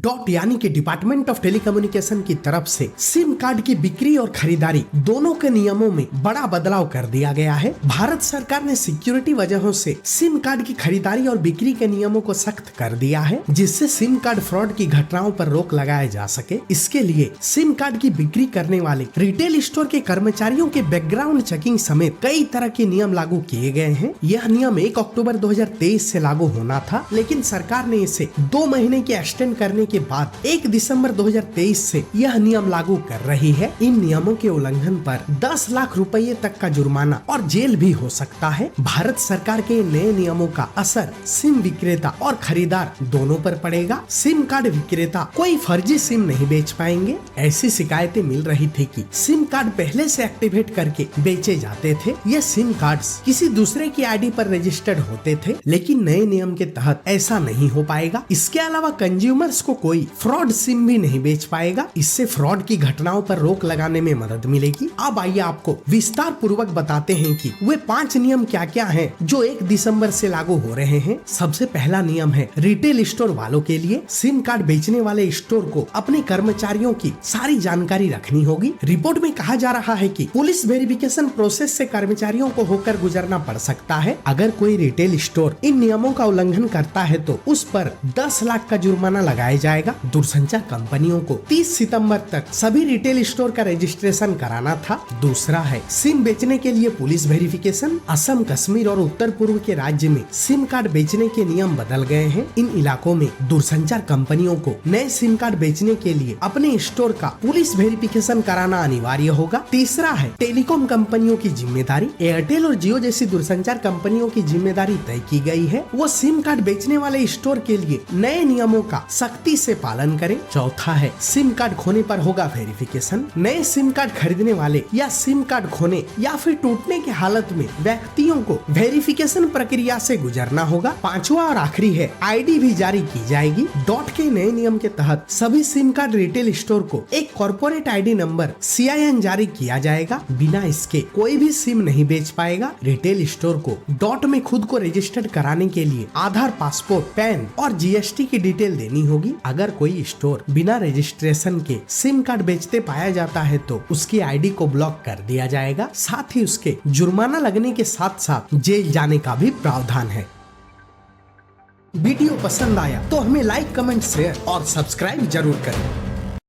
Dot यानी कि department of telecommunication की तरफ से सिम कार्ड की बिक्री और खरीदारी दोनों के नियमों में बड़ा बदलाव कर दिया गया है। भारत सरकार ने सिक्योरिटी वजहों से सिम कार्ड की खरीदारी और बिक्री के नियमों को सख्त कर दिया है, जिससे सिम कार्ड फ्रॉड की घटनाओं पर रोक लगाया जा सके। इसके लिए सिम कार्ड की बिक्री करने वाले रिटेल स्टोर के कर्मचारियों के बैकग्राउंड चेकिंग समेत कई तरह के नियम लागू किए गए हैं। यह नियम 1 अक्टूबर 2023 से लागू होना था, लेकिन सरकार ने इसे 2 महीने के एक्सटेंड करने के बाद 1 दिसंबर 2023 से यह नियम लागू कर रही है। इन नियमों के उल्लंघन पर 10 लाख रुपए तक का जुर्माना और जेल भी हो सकता है। भारत सरकार के नए नियमों का असर सिम विक्रेता और खरीदार दोनों पर पड़ेगा। सिम कार्ड विक्रेता कोई फर्जी सिम नहीं बेच पाएंगे। ऐसी शिकायतें मिल रही थी कि सिम कार्ड पहले से एक्टिवेट करके बेचे जाते थे। ये सिम कार्ड्स किसी दूसरे की आईडी पर रजिस्टर्ड होते थे, लेकिन नए नियम के तहत ऐसा नहीं हो पाएगा। इसके अलावा कंज्यूमर्स को कोई फ्रॉड सिम भी नहीं बेच पाएगा। इससे फ्रॉड की घटनाओं पर रोक लगाने में मदद मिलेगी। अब आइए आपको विस्तार पूर्वक बताते हैं कि वे 5 नियम क्या क्या हैं जो 1 दिसंबर से लागू हो रहे हैं। सबसे पहला नियम है रिटेल स्टोर वालों के लिए। सिम कार्ड बेचने वाले स्टोर को अपने कर्मचारियों की सारी जानकारी रखनी होगी। रिपोर्ट में कहा जा रहा है कि पुलिस वेरिफिकेशन प्रोसेस से कर्मचारियों को होकर गुजरना पड़ सकता है। अगर कोई रिटेल स्टोर इन नियमों का उल्लंघन करता है तो उस पर 10 लाख का जुर्माना लगाया जाएगा। दूरसंचार कंपनियों को 30 सितंबर तक सभी रिटेल स्टोर का रजिस्ट्रेशन कराना था। दूसरा है सिम बेचने के लिए पुलिस वेरिफिकेशन। असम, कश्मीर और उत्तर पूर्व के राज्य में सिम कार्ड बेचने के नियम बदल गए हैं। इन इलाकों में दूरसंचार कंपनियों को नए सिम कार्ड बेचने के लिए अपने स्टोर का पुलिस वेरिफिकेशन कराना अनिवार्य होगा। तीसरा है टेलीकॉम कंपनियों की जिम्मेदारी। एयरटेल और जियो जैसी दूरसंचार कंपनियों की जिम्मेदारी तय की गई है। वो सिम कार्ड बेचने वाले स्टोर के लिए नए नियमों का सख्ती से पालन करें। चौथा है सिम कार्ड खोने पर होगा वेरिफिकेशन। नए सिम कार्ड खरीदने वाले या सिम कार्ड खोने या फिर टूटने की हालत में व्यक्तियों को वेरिफिकेशन प्रक्रिया से गुजरना होगा। पांचवा और आखिरी है आईडी भी जारी की जाएगी। डॉट के नए नियम के तहत सभी सिम कार्ड रिटेल स्टोर को एक कॉर्पोरेट आईडी नंबर CIN जारी किया जाएगा। बिना इसके कोई भी सिम नहीं बेच पाएगा। रिटेल स्टोर को डॉट में खुद को रजिस्टर्ड कराने के लिए आधार, पासपोर्ट, पैन और GST की डिटेल देनी होगी। अगर कोई स्टोर बिना रजिस्ट्रेशन के सिम कार्ड बेचते पाया जाता है तो उसकी आईडी को ब्लॉक कर दिया जाएगा। साथ ही उसके जुर्माना लगने के साथ साथ जेल जाने का भी प्रावधान है। वीडियो पसंद आया तो हमें लाइक, कमेंट, शेयर और सब्सक्राइब जरूर करें।